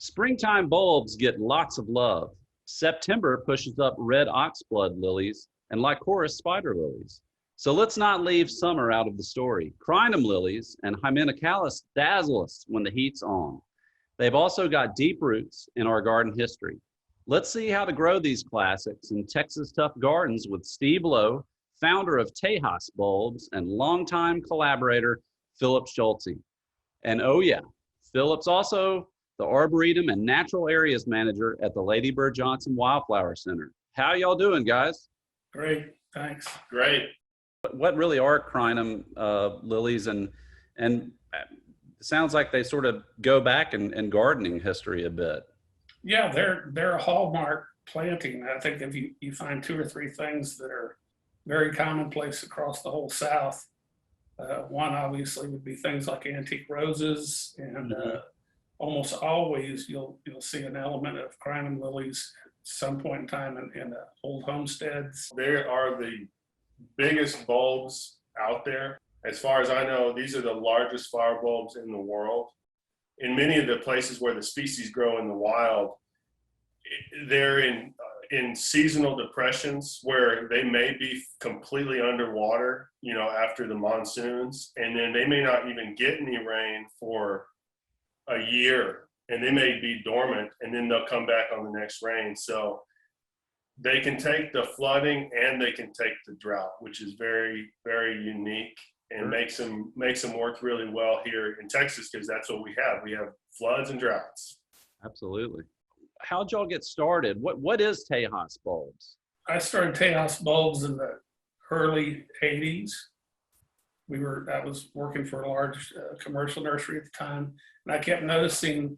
Springtime bulbs get lots of love. September pushes up red oxblood lilies and lycoris spider lilies. So let's not leave summer out of the story. Crinum lilies and Hymenacalis dazzle us when the heat's on. They've also got deep roots in our garden history. Let's see how to grow these classics in Texas Tough Gardens with Steve Lowe, founder of Tejas Bulbs and longtime collaborator Philip Schulte. And oh yeah, Philip's also the Arboretum and Natural Areas Manager at the Lady Bird Johnson Wildflower Center. How y'all doing, guys? Great, thanks. Great. What really are Crinum lilies, and it sounds like they sort of go back in gardening history a bit. Yeah, they're a hallmark planting. I think if you find two or three things that are very commonplace across the whole South, one obviously would be things like antique roses, and almost always you'll see an element of Crinum lilies at some point in time in old homesteads. They are the biggest bulbs out there. As far as I know, these are the largest flower bulbs in the world. In many of the places where the species grow in the wild, they're in seasonal depressions where they may be completely underwater, after the monsoons, and then they may not even get any rain for a year, and they may be dormant, and then they'll come back on the next rain. So they can take the flooding and they can take the drought, which is very, very unique, and makes them work really well here in Texas, because that's what we have. We have floods and droughts. Absolutely. How'd y'all get started? What is Tejas Bulbs? I started Tejas Bulbs in the early 80s. I was working for a large commercial nursery at the time, and I kept noticing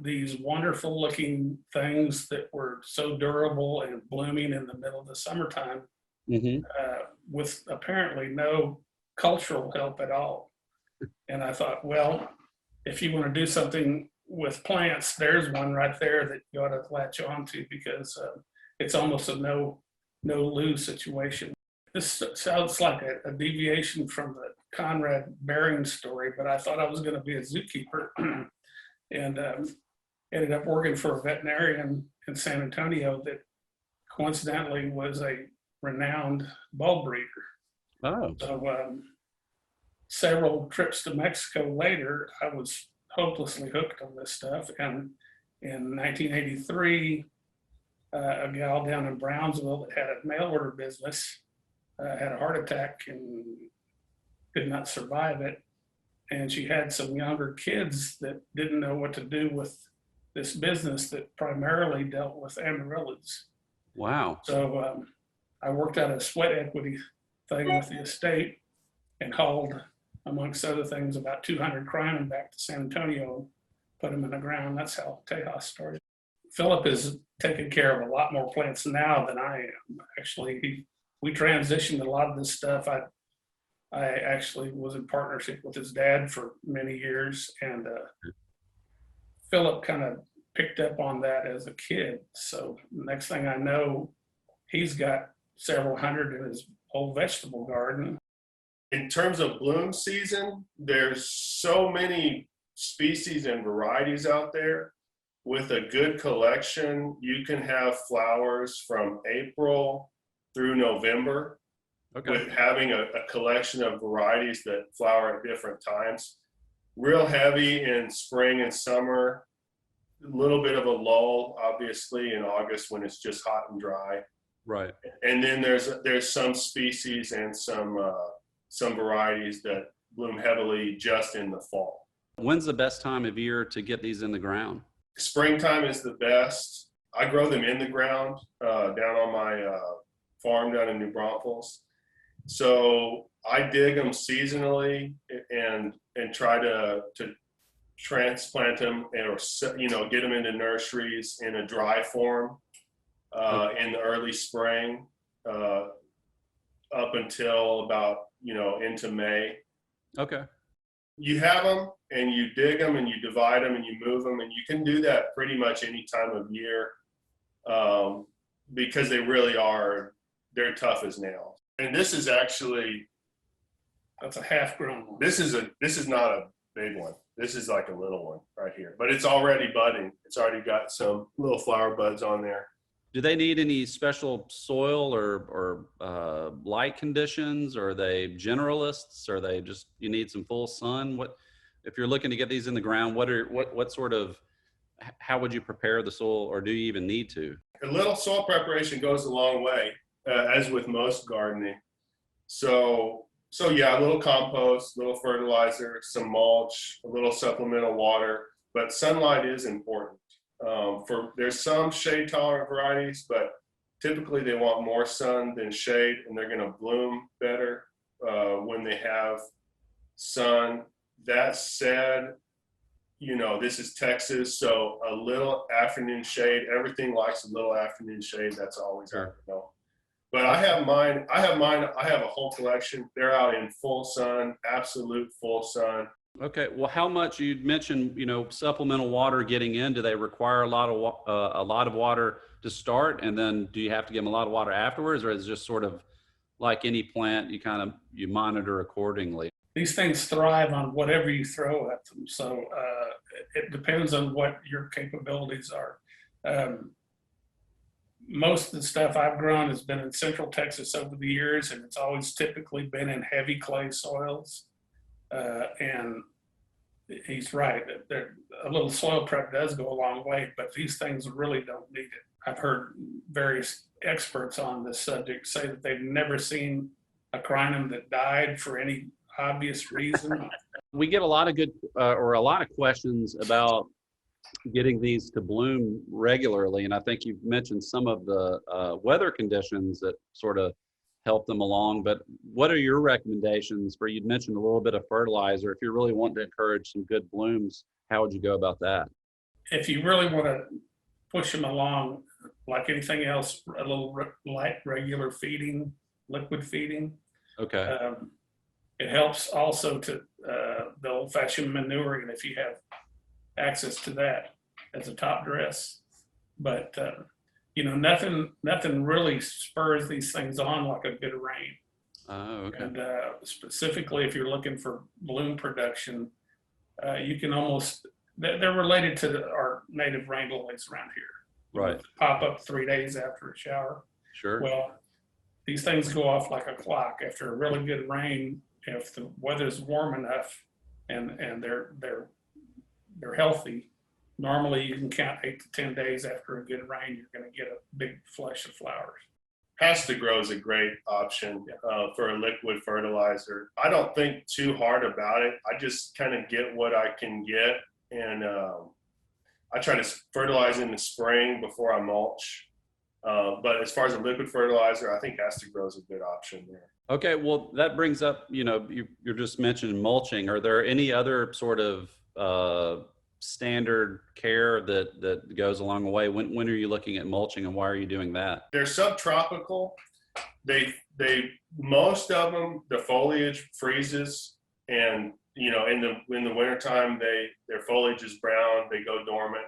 these wonderful looking things that were so durable and blooming in the middle of the summertime, with apparently no cultural help at all. And I thought, well, if you want to do something with plants, there's one right there that you ought to latch on to, because it's almost a no-lose situation. This sounds like a deviation from the Conrad Baring story, but I thought I was going to be a zookeeper and ended up working for a veterinarian in San Antonio that coincidentally was a renowned bulb breeder. Oh. So several trips to Mexico later, I was hopelessly hooked on this stuff. And in 1983, a gal down in Brownsville that had a mail order business had a heart attack and could not survive it. And she had some younger kids that didn't know what to do with this business that primarily dealt with amaryllis. Wow. So I worked out a sweat equity thing with the estate and hauled, amongst other things, about 200 Crinum back to San Antonio, put them in the ground. That's how Tejas started. Philip is taking care of a lot more plants now than I am. Actually, we transitioned a lot of this stuff. I actually was in partnership with his dad for many years, and Philip kind of picked up on that as a kid. So next thing I know, he's got several hundred in his whole vegetable garden. In terms of bloom season, there's so many species and varieties out there. With a good collection, you can have flowers from April through November. Okay. With having a collection of varieties that flower at different times. Real heavy in spring and summer, a little bit of a lull, obviously, in August when it's just hot and dry. Right. And then there's some species and some varieties that bloom heavily just in the fall. When's the best time of year to get these in the ground? Springtime is the best. I grow them in the ground down on my farm down in New Braunfels. So I dig them seasonally and try to transplant them or get them into nurseries in a dry form in the early spring up until about into May. Okay. You have them and you dig them and you divide them and you move them, and you can do that pretty much any time of year because they really are, they're tough as nails. And this is actually, that's a half-grown one. This is not a big one. This is like a little one right here, but it's already budding. It's already got some little flower buds on there. Do they need any special soil or light conditions? Or are they generalists? Or are they just, you need some full sun? What, if you're looking to get these in the ground, what sort of, how would you prepare the soil, or do you even need to? A little soil preparation goes a long way, as with most gardening. So yeah, a little compost, a little fertilizer, some mulch, a little supplemental water, but sunlight is important. There's some shade tolerant varieties, but typically they want more sun than shade, and they're going to bloom better when they have sun. That said, you know, this is Texas, so a little afternoon shade, everything likes a little afternoon shade. That's always Sure. you know. But I have mine, I have a whole collection. They're out in full sun, absolute full sun. Okay. Well, how much, you mentioned, you know, supplemental water getting in? Do they require a lot of water to start, and then do you have to give them a lot of water afterwards, or is it just sort of like any plant, you monitor accordingly? These things thrive on whatever you throw at them. So it depends on what your capabilities are. Most of the stuff I've grown has been in Central Texas over the years, and it's always typically been in heavy clay soils. And he's right, a little soil prep does go a long way, but these things really don't need it. I've heard various experts on this subject say that they've never seen a crinum that died for any obvious reason. We get a lot of a lot of questions about getting these to bloom regularly. And I think you've mentioned some of the weather conditions that sort of help them along, but what are your recommendations for, you'd mentioned a little bit of fertilizer. If you're really wanting to encourage some good blooms, how would you go about that? If you really want to push them along, like anything else, a little light regular feeding, liquid feeding. Okay. It helps also to the old-fashioned manuring if you have access to that as a top dress. But you know, nothing really spurs these things on like a good rain. Oh, okay. And specifically, if you're looking for bloom production, you can almost, they're related to our native rain lilies around here. Right. Pop up 3 days after a shower. Sure. Well, these things go off like a clock after a really good rain. If the weather's warm enough and they're healthy, normally you can count 8 to 10 days after a good rain, you're going to get a big flush of flowers. Has to Grow is a great option for a liquid fertilizer. I don't think too hard about it. I just kind of get what I can get, and I try to fertilize in the spring before I mulch. But as far as a liquid fertilizer, I think Has to Grow is a good option there. Okay, well, that brings up, you know, you're just mentioning mulching. Are there any other sort of standard care that goes along the way? When are you looking at mulching, and why are you doing that? They're subtropical. They most of them, the foliage freezes, and you know, in the wintertime, their foliage is brown, they go dormant.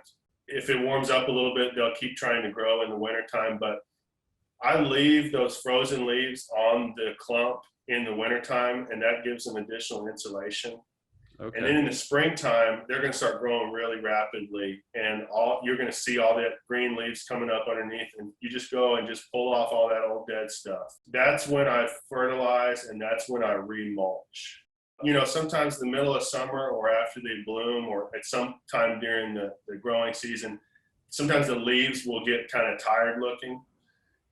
If it warms up a little bit, they'll keep trying to grow in the wintertime, but I leave those frozen leaves on the clump in the wintertime, and that gives them additional insulation. Okay. And then in the springtime, they're going to start growing really rapidly, and you're going to see all that green leaves coming up underneath, and you just go and just pull off all that old dead stuff. That's when I fertilize, and that's when I remulch. You know, sometimes in the middle of summer or after they bloom, or at some time during the growing season, sometimes the leaves will get kind of tired looking.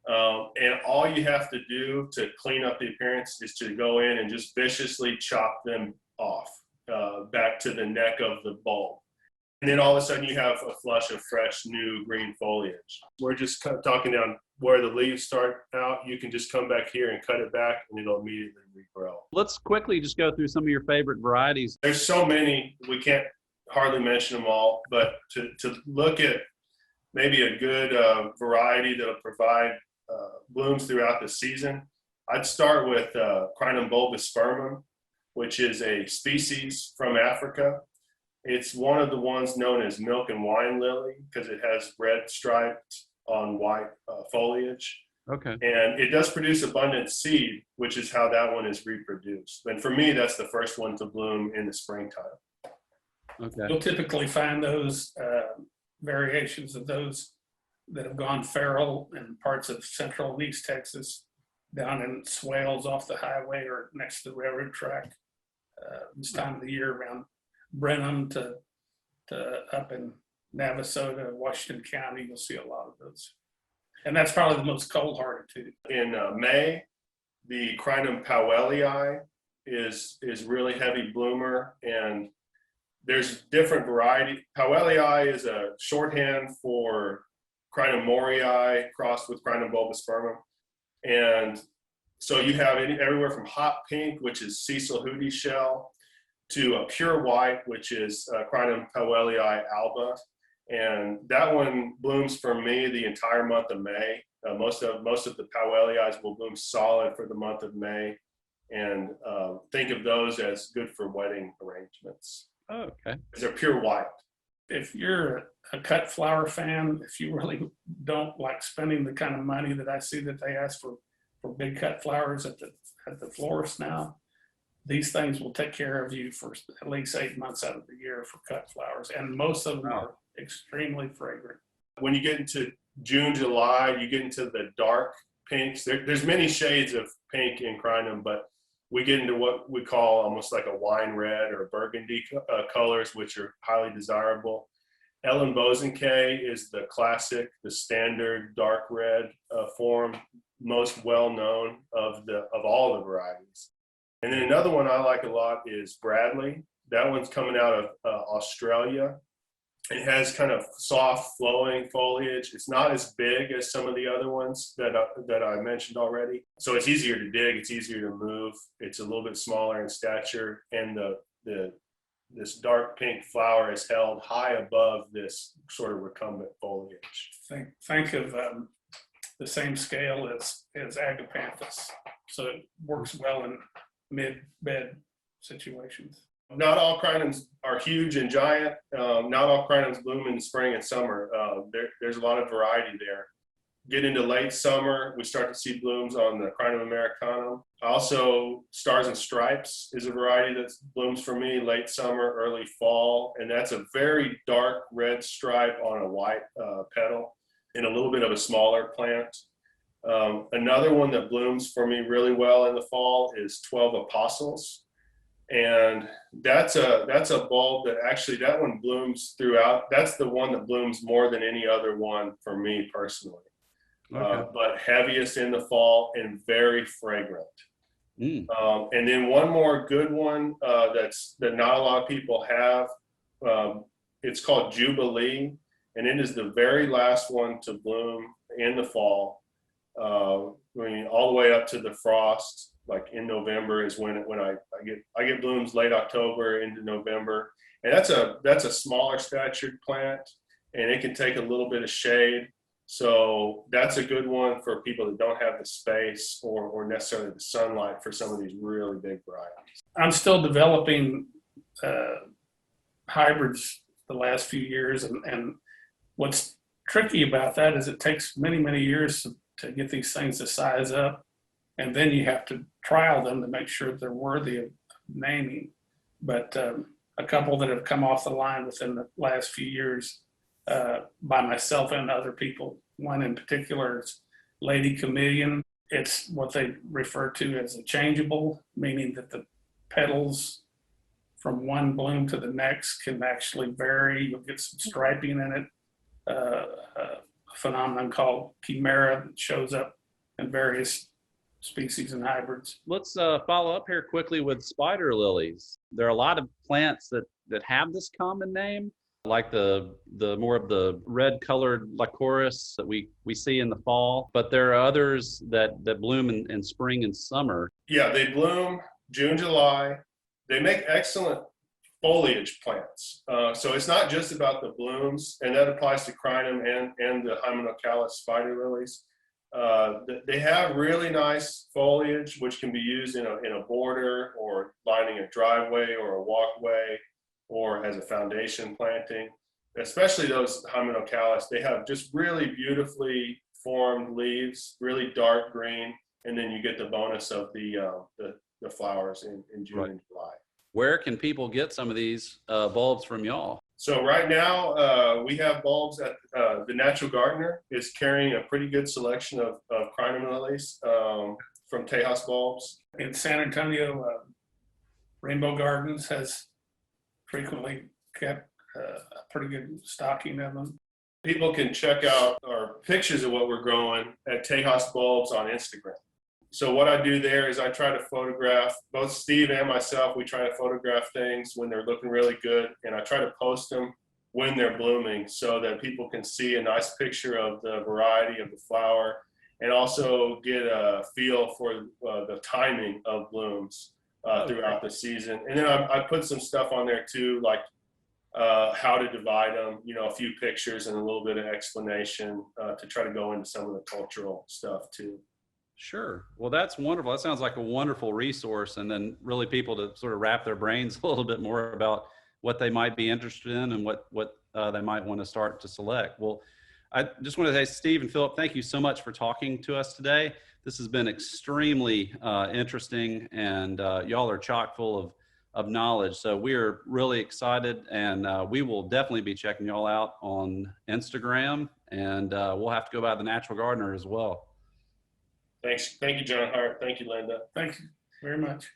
And all you have to do to clean up the appearance is to go in and just viciously chop them off back to the neck of the bulb. And then all of a sudden you have a flush of fresh, new green foliage. We're just talking down where the leaves start out. You can just come back here and cut it back, and it'll immediately regrow. Let's quickly just go through some of your favorite varieties. There's so many, we can't hardly mention them all, but to look at maybe a good variety that'll provide blooms throughout the season, I'd start with Crinum bulbospermum, which is a species from Africa. It's one of the ones known as milk and wine lily because it has red striped on white foliage. Okay. And it does produce abundant seed, which is how that one is reproduced. And for me, that's the first one to bloom in the springtime. Okay. You'll typically find those variations of those that have gone feral in parts of central and east Texas, down in swales off the highway or next to the railroad track. This time of the year around Brenham to up in Navasota, Washington County, you'll see a lot of those. And that's probably the most cold-hardy too. In May, the Crinum powellii is really heavy bloomer, and there's different variety. Powellii is a shorthand for Crinum morii crossed with Crinum bulbospermum. And so you have everywhere from hot pink, which is Cecil Hootie shell, to a pure white, which is Crinum powellii alba. And that one blooms for me the entire month of May. Most of the powelliis will bloom solid for the month of May. And think of those as good for wedding arrangements. Oh, okay. They're pure white. If you're a cut flower fan, if you really don't like spending the kind of money that I see that they ask for big cut flowers at the florist now, these things will take care of you for at least 8 months out of the year for cut flowers. And most of them are extremely fragrant. When you get into June, July, you get into the dark pinks. There's many shades of pink in Crinum, but we get into what we call almost like a wine red or burgundy colors, which are highly desirable. Ellen Bosanquet is the classic, the standard dark red form, most well known of all the varieties. And then another one I like a lot is Bradley. That one's coming out of Australia. It has kind of soft flowing foliage. It's not as big as some of the other ones that I mentioned already. So it's easier to dig, it's easier to move. It's a little bit smaller in stature, and this dark pink flower is held high above this sort of recumbent foliage. Think of the same scale as Agapanthus. So it works well in mid-bed situations. Not all crinums are huge and giant. Not all crinums bloom in the spring and summer. There's a lot of variety there. Get into late summer, we start to see blooms on the Crinum americanum. Also, Stars and Stripes is a variety that blooms for me late summer, early fall, and that's a very dark red stripe on a white petal and a little bit of a smaller plant. Another one that blooms for me really well in the fall is 12 Apostles. And that's a bulb that actually, that one blooms throughout. That's the one that blooms more than any other one for me personally. Okay. But heaviest in the fall and very fragrant. And then one more good one that not a lot of people have. It's called Jubilee, and it is the very last one to bloom in the fall. I mean, all the way up to the frost. Like in November is when I get blooms late October into November, and that's a smaller statured plant, and it can take a little bit of shade. So that's a good one for people that don't have the space or necessarily the sunlight for some of these really big varieties. I'm still developing hybrids the last few years, and what's tricky about that is it takes many years to get these things to size up. And then you have to trial them to make sure they're worthy of naming. But a couple that have come off the line within the last few years by myself and other people, one in particular is Lady Chameleon. It's what they refer to as a changeable, meaning that the petals from one bloom to the next can actually vary. You'll get some striping in it, a phenomenon called chimera that shows up in various species and hybrids. Let's follow up here quickly with spider lilies. There are a lot of plants that have this common name, like the more of the red colored lycoris that we see in the fall, but there are others that bloom in spring and summer. Yeah, they bloom June, July. They make excellent foliage plants. So it's not just about the blooms, and that applies to Crinum and the Hymenocallis spider lilies. They have really nice foliage, which can be used in a border or lining a driveway or a walkway or as a foundation planting. Especially those Hymenocallis, they have just really beautifully formed leaves, really dark green, and then you get the bonus of the flowers in June and July. Where can people get some of these bulbs from y'all? So right now, we have bulbs at the Natural Gardener is carrying a pretty good selection of Crinum lilies from Tejas Bulbs. In San Antonio, Rainbow Gardens has frequently kept a pretty good stocking of them. People can check out our pictures of what we're growing at Tejas Bulbs on Instagram. So what I do there is I try to photograph, both Steve and myself, we try to photograph things when they're looking really good, and I try to post them when they're blooming so that people can see a nice picture of the variety of the flower and also get a feel for the timing of blooms throughout the season. And then I put some stuff on there too, like how to divide them, you know, a few pictures and a little bit of explanation to try to go into some of the cultural stuff too. Sure. Well, that's wonderful. That sounds like a wonderful resource, and then really people to sort of wrap their brains a little bit more about what they might be interested in and what they might want to start to select. Well, I just want to say, Steve and Philip, thank you so much for talking to us today. This has been extremely interesting, and y'all are chock full of knowledge. So we're really excited, and we will definitely be checking y'all out on Instagram, and we'll have to go by the Natural Gardener as well. Thanks. Thank you, John Hart. Thank you, Linda. Thank you very much.